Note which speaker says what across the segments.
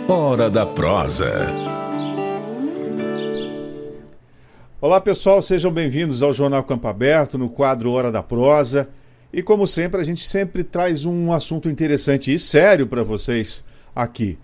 Speaker 1: Hora da Prosa.
Speaker 2: Olá pessoal, sejam bem-vindos ao Jornal Campo Aberto, no quadro Hora da Prosa. E como sempre, a gente sempre traz um assunto interessante e sério para vocês aqui.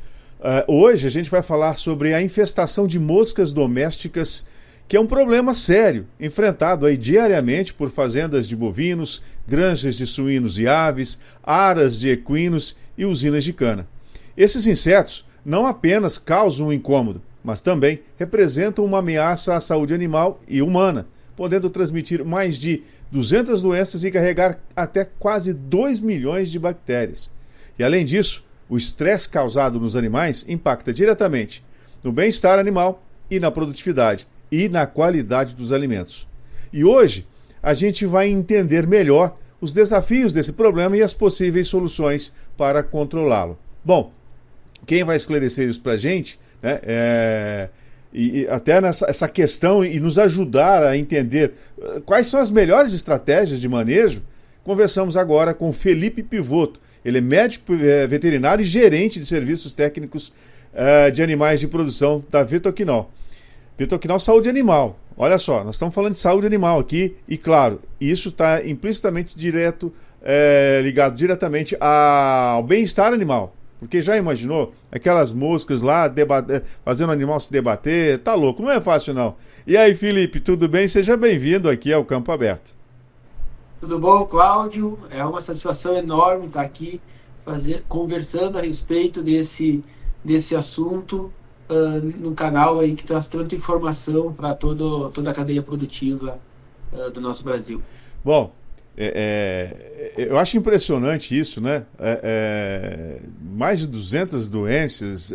Speaker 2: Hoje a gente vai falar sobre a infestação de moscas domésticas, que é um problema sério, enfrentado aí diariamente por fazendas de bovinos, granjas de suínos e aves, aras de equinos e usinas de cana. Esses insetos não apenas causam um incômodo, mas também representam uma ameaça à saúde animal e humana, podendo transmitir mais de 200 doenças e carregar até quase 2 milhões de bactérias. E além disso, o estresse causado nos animais impacta diretamente no bem-estar animal e na produtividade e na qualidade dos alimentos. E hoje a gente vai entender melhor os desafios desse problema e as possíveis soluções para controlá-lo. Bom, quem vai esclarecer isso para a gente, né, e até essa questão e nos ajudar a entender quais são as melhores estratégias de manejo, conversamos agora com Felipe Pivotto. Ele é médico veterinário e gerente de serviços técnicos de animais de produção da Vetoquinol. Vetoquinol Saúde Animal. Olha só, nós estamos falando de saúde animal aqui e, claro, isso está implicitamente ligado diretamente ao bem-estar animal. Porque já imaginou aquelas moscas lá fazendo o animal se debater? Tá louco, não é fácil não. E aí, Felipe, tudo bem? Seja bem-vindo aqui ao Campo Aberto.
Speaker 3: Tudo bom, Cláudio? É uma satisfação enorme estar aqui conversando a respeito desse assunto no canal aí que traz tanta informação para toda a cadeia produtiva do nosso Brasil.
Speaker 2: Bom, eu acho impressionante isso, né? Mais de 200 doenças,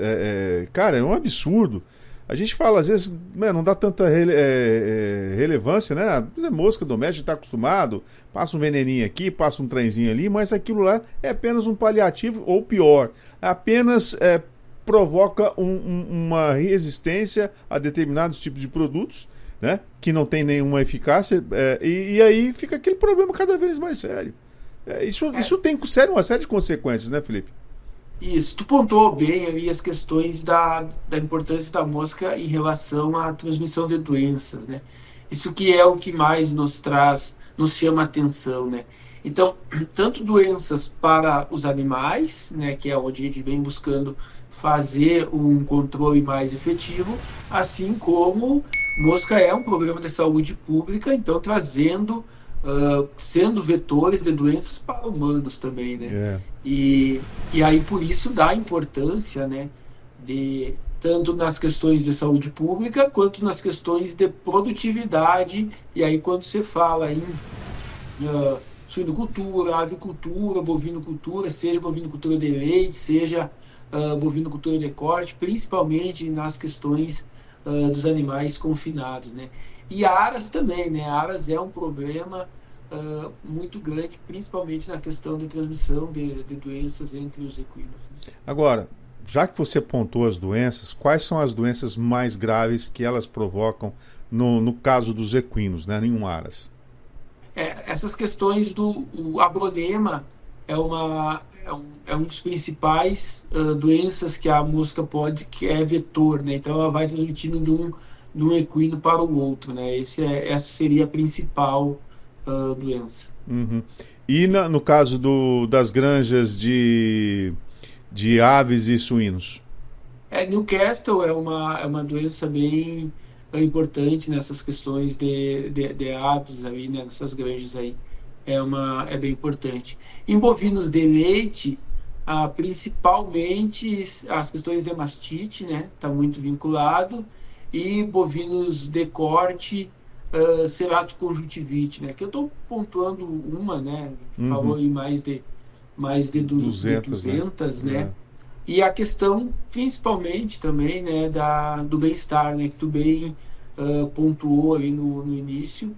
Speaker 2: cara, é um absurdo. A gente fala, às vezes, não dá tanta relevância, né? É mosca doméstica, está acostumado, passa um veneninho aqui, passa um trenzinho ali, mas aquilo lá é apenas um paliativo, ou pior, apenas provoca uma resistência a determinados tipos de produtos, né? Que não tem nenhuma eficácia, e aí fica aquele problema cada vez mais sério. Isso tem uma série de consequências, né, Felipe?
Speaker 3: Isso, tu pontuou bem ali as questões da importância da mosca em relação à transmissão de doenças, né? Isso que é o que mais nos chama a atenção, né? Então, tanto doenças para os animais, né, que é onde a gente vem buscando fazer um controle mais efetivo, assim como mosca é um problema de saúde pública, então sendo vetores de doenças para humanos também, né? E aí por isso dá importância, né, tanto nas questões de saúde pública quanto nas questões de produtividade. E aí quando você fala em suinocultura, avicultura, bovinocultura, seja bovinocultura de leite, seja bovinocultura de corte, principalmente nas questões dos animais confinados, né? E aras também, né? Aras é um problema muito grande, principalmente na questão de transmissão de doenças entre os equinos.
Speaker 2: Agora, já que você pontuou as doenças, quais são as doenças mais graves que elas provocam no caso dos equinos, né, em aras?
Speaker 3: Essas questões do abronema é um dos principais doenças que a mosca que é vetor, né? Então ela vai transmitindo de um equino para o outro, né? Essa seria a principal doença.
Speaker 2: Uhum. E no caso das granjas de aves e suínos?
Speaker 3: Newcastle é uma doença bem importante nessas questões de aves ali, né? Nessas granjas aí. É bem importante. Em bovinos de leite, principalmente as questões de mastite, né? Está muito vinculado. E bovinos de corte, ceratoconjuntivite, né? Que eu estou pontuando uma, né? Falou em mais de 200, né? E a questão, principalmente também, né, do bem-estar, né? Que tu bem pontuou ali no início,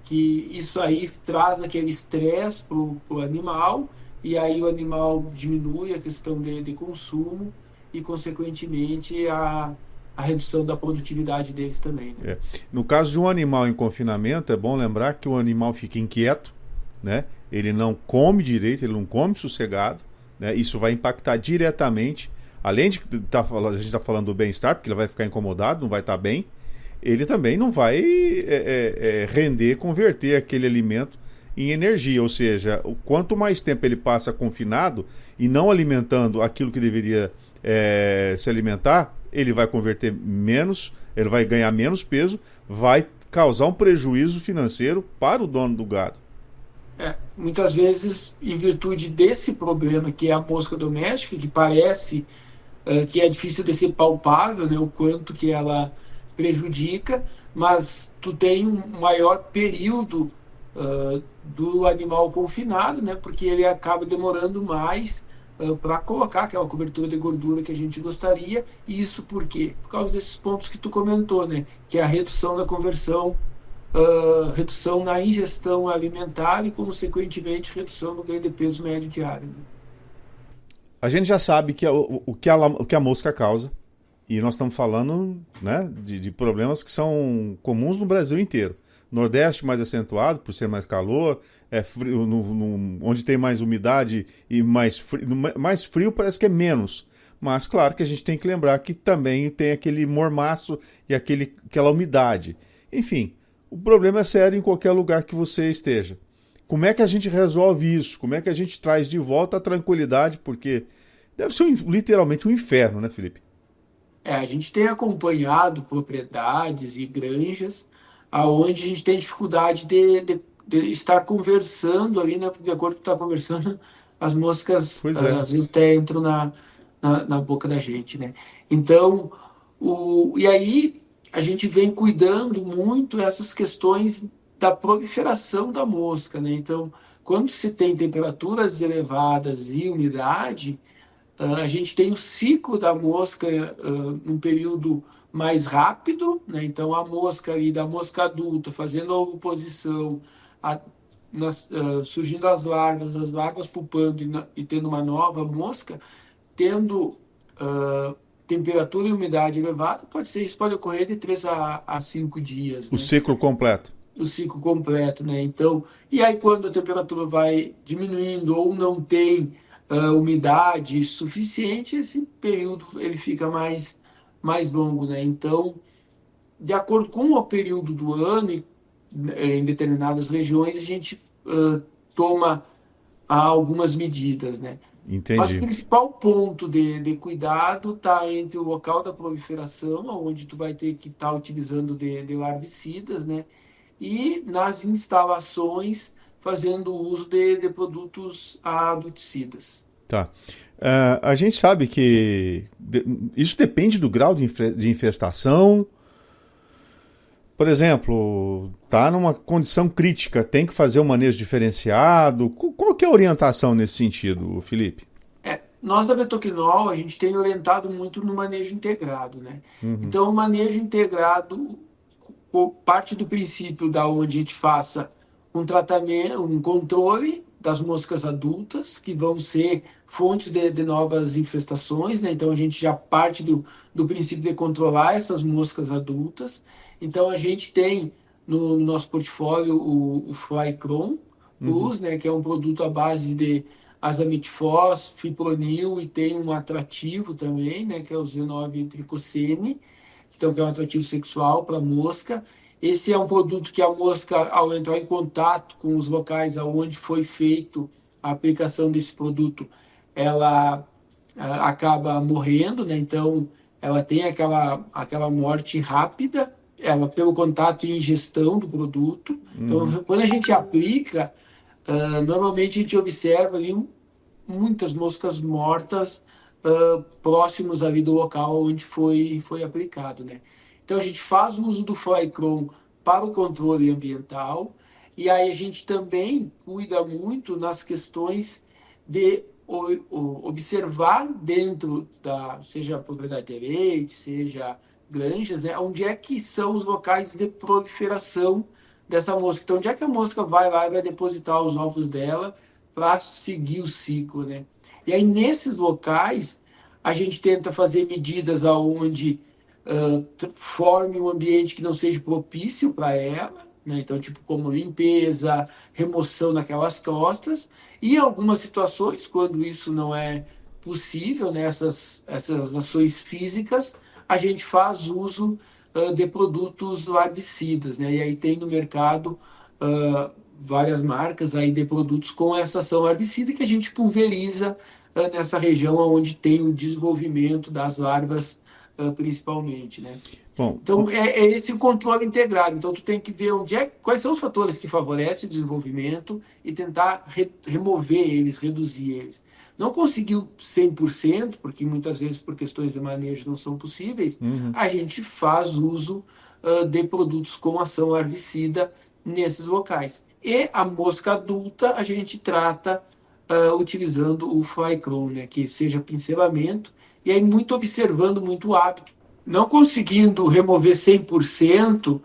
Speaker 3: que isso aí traz aquele estresse pro animal, e aí o animal diminui a questão de consumo e, consequentemente, a redução da produtividade deles também, né?
Speaker 2: No caso de um animal em confinamento, é bom lembrar que o animal fica inquieto, né? Ele não come direito, ele não come sossegado, né? Isso vai impactar diretamente, além de a gente está falando do bem-estar, porque ele vai ficar incomodado, não vai estar bem, ele também não vai render, converter aquele alimento em energia, ou seja, quanto mais tempo ele passa confinado e não alimentando aquilo que deveria se alimentar, ele vai converter menos, ele vai ganhar menos peso, vai causar um prejuízo financeiro para o dono do gado.
Speaker 3: Muitas vezes, em virtude desse problema que é a mosca doméstica, que parece que é difícil de ser palpável, né, o quanto que ela prejudica, mas tu tem um maior período do animal confinado, né, porque ele acaba demorando mais para colocar aquela cobertura de gordura que a gente gostaria. E isso por quê? Por causa desses pontos que tu comentou, né, que é a redução da conversão, redução na ingestão alimentar e, consequentemente, redução no ganho de peso médio diário. Né?
Speaker 2: A gente já sabe que o que a mosca causa, e nós estamos falando, né, de problemas que são comuns no Brasil inteiro. Nordeste mais acentuado, por ser mais calor, frio, onde tem mais umidade e mais frio parece que é menos. Mas claro que a gente tem que lembrar que também tem aquele mormaço e aquela umidade. Enfim, o problema é sério em qualquer lugar que você esteja. Como é que a gente resolve isso? Como é que a gente traz de volta a tranquilidade? Porque deve ser literalmente um inferno, né, Felipe?
Speaker 3: A gente tem acompanhado propriedades e granjas aonde a gente tem dificuldade de estar conversando ali, né? Porque de acordo com o que está conversando, as moscas às vezes até entram na boca da gente, né? Então, e aí a gente vem cuidando muito dessas questões da proliferação da mosca, né? Então, quando se tem temperaturas elevadas e umidade, a gente tem o ciclo da mosca num período mais rápido, né? Então a mosca ali, da mosca adulta, fazendo a ovoposição, surgindo as larvas pupando e tendo uma nova mosca, tendo temperatura e umidade elevada, isso pode ocorrer de 3 a 5 dias.
Speaker 2: O ciclo completo.
Speaker 3: O ciclo completo, né? Então, e aí quando a temperatura vai diminuindo ou não tem umidade suficiente, esse período ele fica mais longo, né? Então, de acordo com o período do ano, em determinadas regiões, a gente toma algumas medidas, né?
Speaker 2: Entendi.
Speaker 3: Mas o principal ponto de cuidado está entre o local da proliferação, onde tu vai ter que estar utilizando de larvicidas, né? E nas instalações fazendo uso de produtos adulticidas.
Speaker 2: Tá. A gente sabe que isso depende do grau de infestação. Por exemplo, está numa condição crítica, tem que fazer um manejo diferenciado. Qual que é a orientação nesse sentido, Felipe?
Speaker 3: Nós da Vetoquinol, a gente tem orientado muito no manejo integrado, né? Uhum. Então, o manejo integrado parte do princípio da onde a gente faça um tratamento, um controle das moscas adultas, que vão ser fontes de novas infestações, né? Então a gente já parte do princípio de controlar essas moscas adultas. Então a gente tem no nosso portfólio o Flycron Plus, né? Que é um produto à base de azametifos, fipronil, e tem um atrativo também, né? Que é o Z9-tricocene, então, que é um atrativo sexual para a mosca. Esse é um produto que a mosca, ao entrar em contato com os locais onde foi feito a aplicação desse produto, ela acaba morrendo, né? Então, ela tem aquela morte rápida, pelo contato e ingestão do produto. Então, quando a gente aplica, normalmente a gente observa ali muitas moscas mortas próximos ali do local onde foi aplicado, né? Então a gente faz o uso do Flycron para o controle ambiental, e aí a gente também cuida muito nas questões de observar dentro seja propriedade de leite, seja granjas, né? Onde é que são os locais de proliferação dessa mosca. Então onde é que a mosca vai lá e vai depositar os ovos dela para seguir o ciclo, né? E aí, nesses locais, a gente tenta fazer medidas onde forme um ambiente que não seja propício para ela, né? Então, tipo, como limpeza, remoção daquelas costas, e em algumas situações, quando isso não é possível, né, essas ações físicas, a gente faz uso de produtos larvicidas, né? E aí tem no mercado várias marcas aí de produtos com essa ação larvicida que a gente pulveriza nessa região onde tem o desenvolvimento das larvas, principalmente, né?
Speaker 2: Bom,
Speaker 3: Então, é esse o controle integrado. Então, tu tem que ver quais são os fatores que favorecem o desenvolvimento e tentar remover eles, reduzir eles. Não conseguiu 100%, porque muitas vezes por questões de manejo não são possíveis,
Speaker 2: uhum.
Speaker 3: a gente faz uso de produtos com ação larvicida nesses locais. E a mosca adulta a gente trata utilizando o Flycron, né, que seja pincelamento, e aí muito observando muito o hábito, não conseguindo remover 100%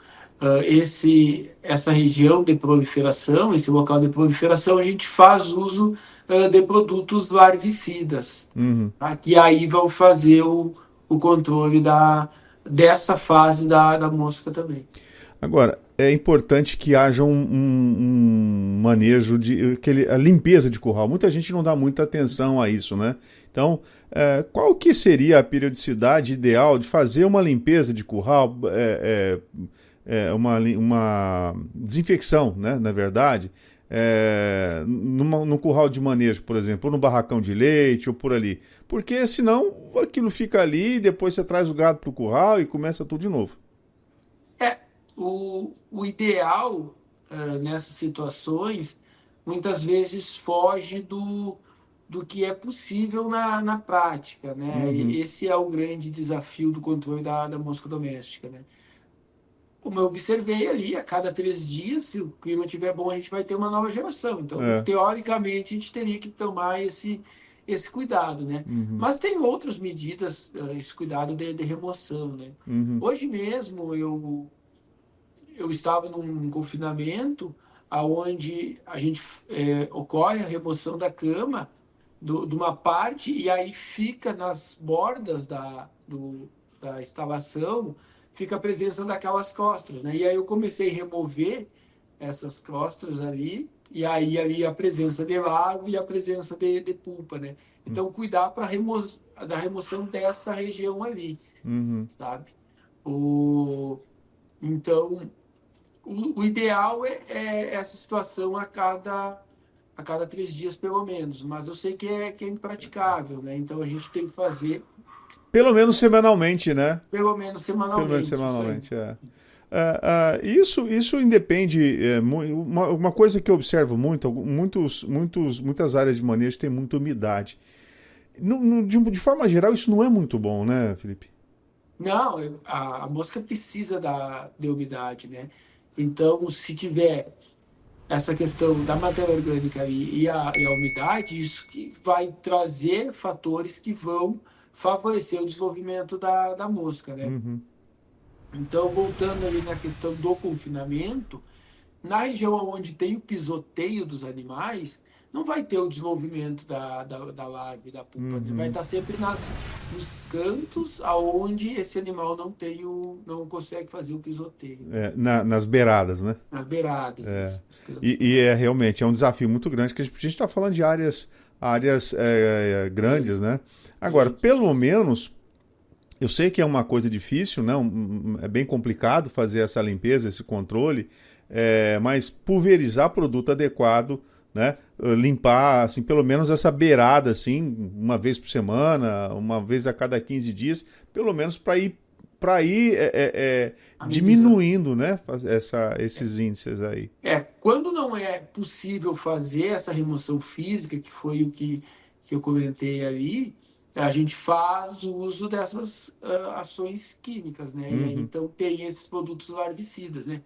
Speaker 3: essa região de proliferação, esse local de proliferação, a gente faz uso de produtos larvicidas,
Speaker 2: Uhum.
Speaker 3: tá? Que aí vão fazer o controle dessa fase da mosca também.
Speaker 2: Agora, é importante que haja um manejo a limpeza de curral. Muita gente não dá muita atenção a isso, né? Então, qual que seria a periodicidade ideal de fazer uma limpeza de curral, uma desinfecção, né, na verdade, no curral de manejo, por exemplo, ou no barracão de leite, ou por ali. Porque senão aquilo fica ali, depois você traz o gado para o curral e começa tudo de novo.
Speaker 3: É, o ideal nessas situações muitas vezes foge do que é possível na prática, né?
Speaker 2: Uhum.
Speaker 3: Esse é o grande desafio do controle da mosca doméstica, né? Como eu observei ali, a cada 3 dias, se o clima estiver bom, a gente vai ter uma nova geração. Então,
Speaker 2: É.
Speaker 3: teoricamente, a gente teria que tomar esse cuidado, né?
Speaker 2: Uhum.
Speaker 3: Mas tem outras medidas, esse cuidado de remoção, né?
Speaker 2: Uhum.
Speaker 3: Hoje mesmo, eu estava num confinamento aonde a gente ocorre a remoção da cama de uma parte e aí fica nas bordas da instalação, fica a presença daquelas costras, né? E aí eu comecei a remover essas costras ali e aí ali a presença de larva e a presença de pulpa, né? Então cuidar para da remoção dessa região ali,
Speaker 2: Uhum.
Speaker 3: sabe? Então o ideal é essa situação a cada 3 dias, pelo menos. Mas eu sei que é impraticável, né? Então a gente tem que fazer
Speaker 2: Pelo menos semanalmente, né?
Speaker 3: pelo menos
Speaker 2: Pelo menos
Speaker 3: semanalmente isso aí.
Speaker 2: semanalmente, é. Isso independe. Uma coisa que eu observo muitas áreas de manejo tem muita umidade. De forma geral, isso não é muito bom, né, Felipe?
Speaker 3: Não, a mosca precisa de umidade, né? Então, se tiver essa questão da matéria orgânica ali e a umidade, isso que vai trazer fatores que vão favorecer o desenvolvimento da mosca, né?
Speaker 2: Uhum.
Speaker 3: Então, voltando ali na questão do confinamento, na região onde tem o pisoteio dos animais, não vai ter o desenvolvimento da larva e da pupa, né? Vai
Speaker 2: Uhum.
Speaker 3: estar sempre nos cantos aonde esse animal não consegue fazer o pisoteio, né?
Speaker 2: Nas beiradas, né?
Speaker 3: Nas beiradas,
Speaker 2: É.
Speaker 3: esses cantos
Speaker 2: E
Speaker 3: beirados.
Speaker 2: realmente é um desafio muito grande, que a gente está falando de áreas grandes, né? Agora,
Speaker 3: Grandes,
Speaker 2: pelo
Speaker 3: difícil.
Speaker 2: menos, eu sei que é uma coisa difícil, né? É bem complicado fazer essa limpeza, esse controle, mas pulverizar produto adequado, né? Limpar, assim, pelo menos essa beirada, assim, uma vez por semana, uma vez a cada 15 dias, pelo menos para ir
Speaker 3: Amenizando.
Speaker 2: diminuindo, né? Esses índices aí.
Speaker 3: Quando não é possível fazer essa remoção física, que foi o que eu comentei ali, a gente faz o uso dessas ações químicas, né? E aí,
Speaker 2: Uhum.
Speaker 3: então tem esses produtos larvicidas, né?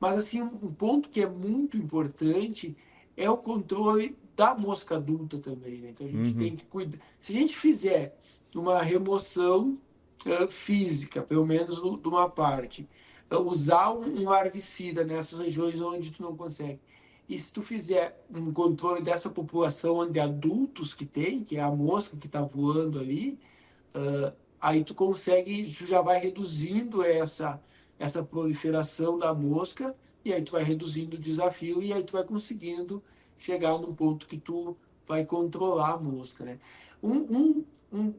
Speaker 3: Mas assim, um ponto que é muito importante é o controle da mosca adulta também, né? Então a gente
Speaker 2: Uhum.
Speaker 3: tem que cuidar. Se a gente fizer uma remoção física, pelo menos de uma parte, usar um larvicida nessas regiões onde tu não consegue. E se tu fizer um controle dessa população de adultos que tem, que é a mosca que está voando ali, aí tu consegue, tu já vai reduzindo essa proliferação da mosca, e aí tu vai reduzindo o desafio, e aí tu vai conseguindo chegar num ponto que tu vai controlar a mosca, né? Um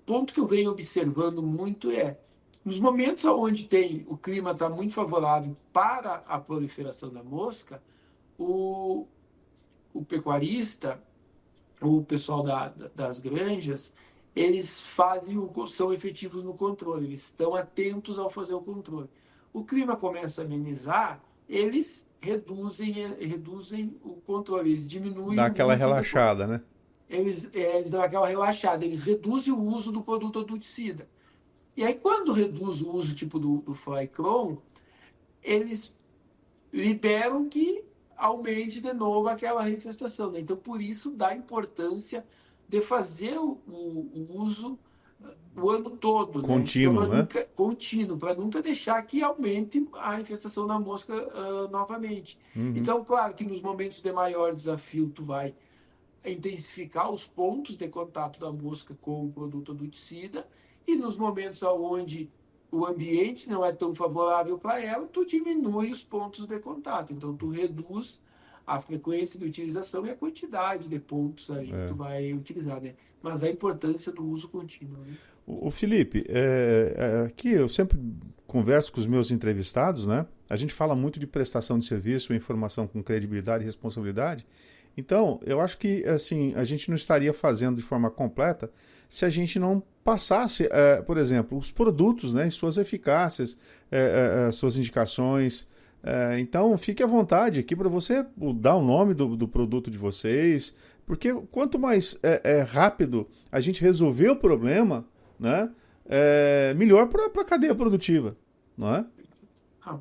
Speaker 3: ponto que eu venho observando muito é, nos momentos onde o clima está muito favorável para a proliferação da mosca, o, o pecuarista, o pessoal das granjas, eles são efetivos no controle, eles estão atentos ao fazer o controle. O clima começa a amenizar, eles reduzem o controle, eles diminuem
Speaker 2: Dá
Speaker 3: o
Speaker 2: aquela
Speaker 3: uso
Speaker 2: relaxada, né?
Speaker 3: eles dão aquela relaxada, eles reduzem o uso do produto adulticida. E aí, quando reduz o uso tipo do Flycron, eles liberam que aumente de novo aquela refestação. Né? Então, por isso, dá importância de fazer o uso o ano todo, né? Então,
Speaker 2: Contínuo, né?
Speaker 3: Contínuo, para nunca deixar que aumente a infestação da mosca novamente.
Speaker 2: Uhum.
Speaker 3: Então, claro que nos momentos de maior desafio, tu vai intensificar os pontos de contato da mosca com o produto adulticida, e nos momentos onde o ambiente não é tão favorável para ela, tu diminui os pontos de contato. Então, tu reduz a frequência de utilização e a quantidade de pontos ali que tu vai utilizar, né? Mas a importância do uso contínuo, né?
Speaker 2: O Felipe, aqui eu sempre converso com os meus entrevistados, né? A gente fala muito de prestação de serviço, informação com credibilidade e responsabilidade. Então, eu acho que assim a gente não estaria fazendo de forma completa se a gente não passasse, por exemplo, os produtos, né, suas eficácias, suas indicações. Então, fique à vontade aqui para você dar o nome do produto de vocês, porque quanto mais rápido a gente resolver o problema, né, melhor para a cadeia produtiva, não é?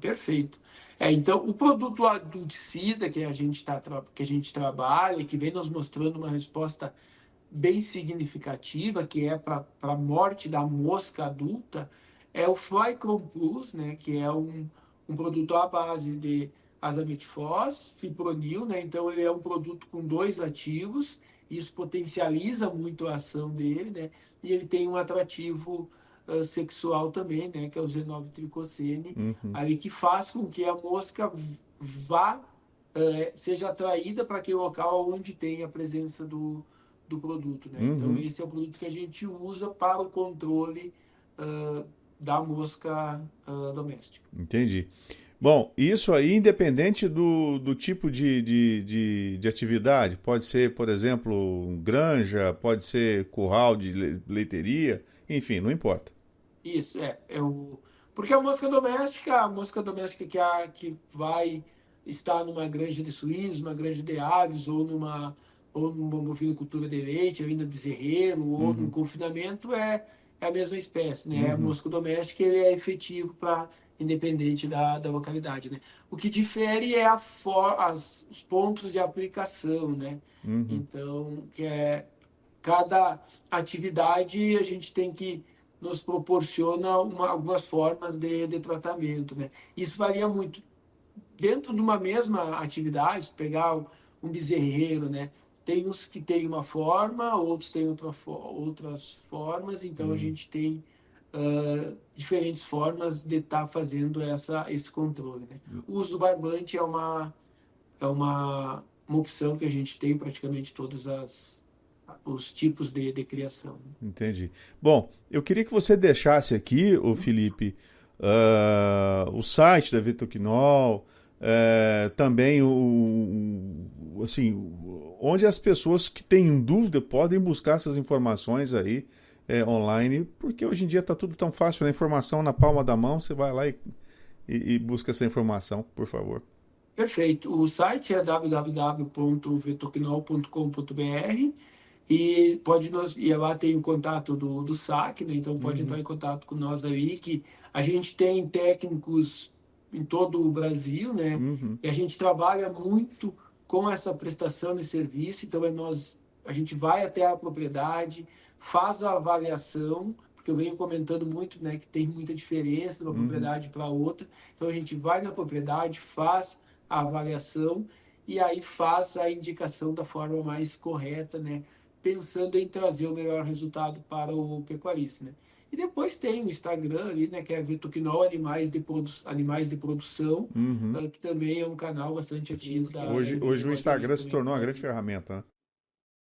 Speaker 3: Perfeito. Então, o produto adulticida que a gente trabalha, que vem nos mostrando uma resposta bem significativa, que é para a morte da mosca adulta, é o Flycron Plus, né, que é um produto à base de azametifos, fipronil, né, então ele é um produto com dois ativos, isso potencializa muito a ação dele, né, e ele tem um atrativo sexual também, né, que é o Z9-tricosene,
Speaker 2: Uhum.
Speaker 3: ali que faz com que a mosca vá, seja atraída para aquele local onde tem a presença do produto, né? Então
Speaker 2: Uhum.
Speaker 3: esse é o produto que a gente usa para o controle da mosca doméstica.
Speaker 2: Entendi. Bom, isso aí independente do tipo de atividade, pode ser, por exemplo, granja, pode ser curral de leiteria, enfim, não importa.
Speaker 3: Isso, porque a mosca doméstica que vai estar numa granja de suínos, uma granja de aves, ou numa bovinocultura de leite, ainda bezerreiro, ou num
Speaker 2: Uhum.
Speaker 3: confinamento, é a mesma espécie, né? A
Speaker 2: Uhum.
Speaker 3: mosca doméstica ele é efetivo para independente da localidade, né? O que difere é os pontos de aplicação, né?
Speaker 2: Uhum.
Speaker 3: Então, cada atividade a gente tem que nos proporciona algumas formas de tratamento, né? Isso varia muito. Dentro de uma mesma atividade, pegar um bezerreiro, né? Tem uns que tem uma forma, outros têm outras formas, então a
Speaker 2: Uhum.
Speaker 3: gente tem diferentes formas de estar fazendo esse controle, né? O uso do barbante uma opção que a gente tem em praticamente todos os tipos de criação.
Speaker 2: Entendi. Bom, eu queria que você deixasse aqui, o Felipe, o site da Vetoquinol, também assim, onde as pessoas que têm dúvida podem buscar essas informações aí online, porque hoje em dia está tudo tão fácil, né? Informação na palma da mão, você vai lá e busca essa informação, por favor.
Speaker 3: Perfeito. O site é www.vetoquinol.com.br e lá tem o contato do SAC, né? Então pode entrar
Speaker 2: Uhum.
Speaker 3: em contato com nós aí, que a gente tem técnicos em todo o Brasil, né?
Speaker 2: Uhum.
Speaker 3: E a gente trabalha muito com essa prestação de serviço, então a gente vai até a propriedade, faz a avaliação, porque eu venho comentando muito, né, que tem muita diferença de uma
Speaker 2: Uhum.
Speaker 3: propriedade para outra. Então a gente vai na propriedade, faz a avaliação e aí faz a indicação da forma mais correta, né? Pensando em trazer o melhor resultado para o pecuarista, né? E depois tem o Instagram ali, né, que é Vetoquinol Animais de Produção, que também é um canal bastante ativo da
Speaker 2: Hoje o Instagram se tornou uma grande ferramenta, né?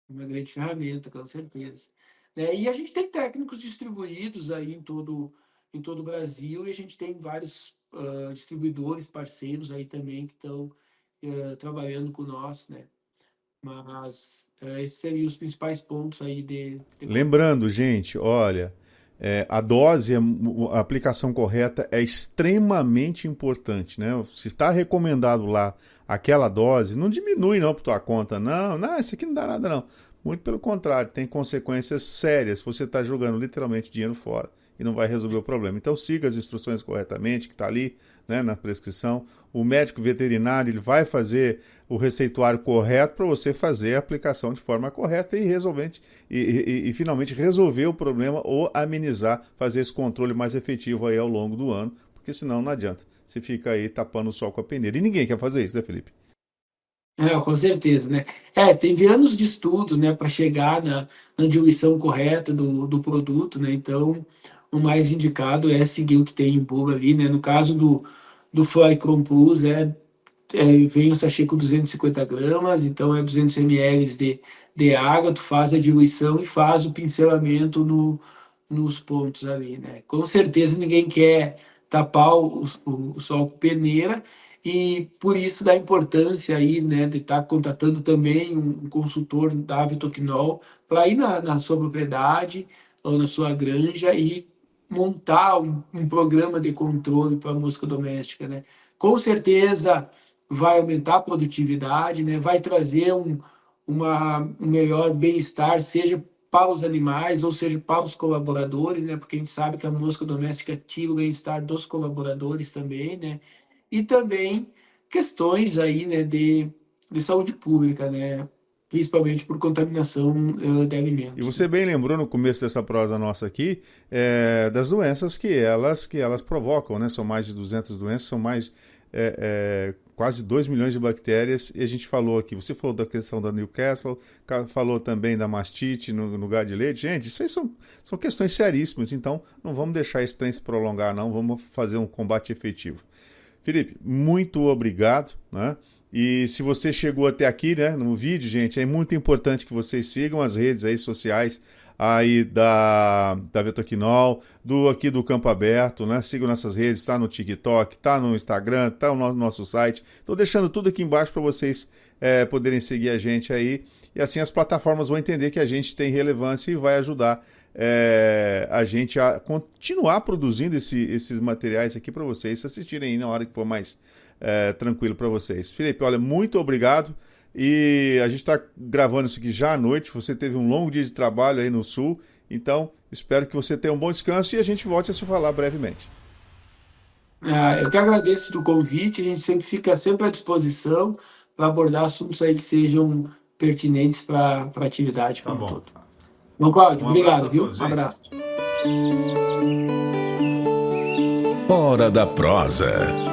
Speaker 3: Uma grande ferramenta, com certeza. Né? E a gente tem técnicos distribuídos aí em todo o Brasil, e a gente tem vários distribuidores, parceiros aí também que estão trabalhando com nós, né? Mas esses seriam os principais pontos aí
Speaker 2: Lembrando, gente, olha, a dose, a aplicação correta é extremamente importante, né? Se está recomendado lá aquela dose, não diminui não para tua conta, não, isso aqui não dá nada não. Muito pelo contrário, tem consequências sérias. Você está jogando literalmente dinheiro fora e não vai resolver o problema. Então siga as instruções corretamente, que está ali, né, na prescrição. O médico veterinário ele vai fazer o receituário correto para você fazer a aplicação de forma correta e finalmente resolver o problema ou amenizar, fazer esse controle mais efetivo aí ao longo do ano, porque senão não adianta. Você fica aí tapando o sol com a peneira. E ninguém quer fazer isso, né, Felipe?
Speaker 3: Com certeza, né? Tem anos de estudos, né, para chegar na diluição correta do produto, né? Então, o mais indicado é seguir o que tem em bula ali, né? No caso do Flycron Plus, vem o sachê com 250 gramas, então é 200 ml de água, tu faz a diluição e faz o pincelamento nos pontos ali, né? Com certeza ninguém quer tapar o sol com peneira, e por isso da importância aí, né, de estar contatando também um consultor da Vetoquinol para ir na sua propriedade ou na sua granja e montar um programa de controle para a mosca doméstica, né? Com certeza vai aumentar a produtividade, né? Vai trazer um melhor bem-estar, seja para os animais, ou seja, para os colaboradores, né? Porque a gente sabe que a mosca doméstica tira o bem-estar dos colaboradores também, né? E também questões aí, né, de saúde pública, né? Principalmente por contaminação de
Speaker 2: E
Speaker 3: alimentos.
Speaker 2: você bem lembrou no começo dessa prosa nossa aqui das doenças que elas provocam, né? São mais de 200 doenças, são mais quase 2 milhões de bactérias, e a gente falou aqui, você falou da questão da Newcastle, falou também da mastite no gado de leite. Gente, isso aí são questões seríssimas, então não vamos deixar esse trem se prolongar não, vamos fazer um combate efetivo. Felipe, muito obrigado, né? E se você chegou até aqui, né, no vídeo, gente, é muito importante que vocês sigam as redes aí sociais aí da Vetoquinol, aqui do Campo Aberto, né? Sigam nossas redes, tá no TikTok, tá no Instagram, tá no nosso site. Estou deixando tudo aqui embaixo para vocês poderem seguir a gente aí. E assim as plataformas vão entender que a gente tem relevância e vai ajudar a gente a continuar produzindo esses materiais aqui para vocês assistirem aí na hora que for mais tranquilo para vocês. Felipe, olha, muito obrigado. E a gente está gravando isso aqui já à noite. Você teve um longo dia de trabalho aí no Sul. Então, espero que você tenha um bom descanso e a gente volte a se falar brevemente.
Speaker 3: Eu que agradeço do convite. A gente fica sempre à disposição para abordar assuntos aí que sejam pertinentes para a atividade como um todo. Bom, Cláudio, obrigado, viu? Um abraço.
Speaker 1: Hora da Prosa.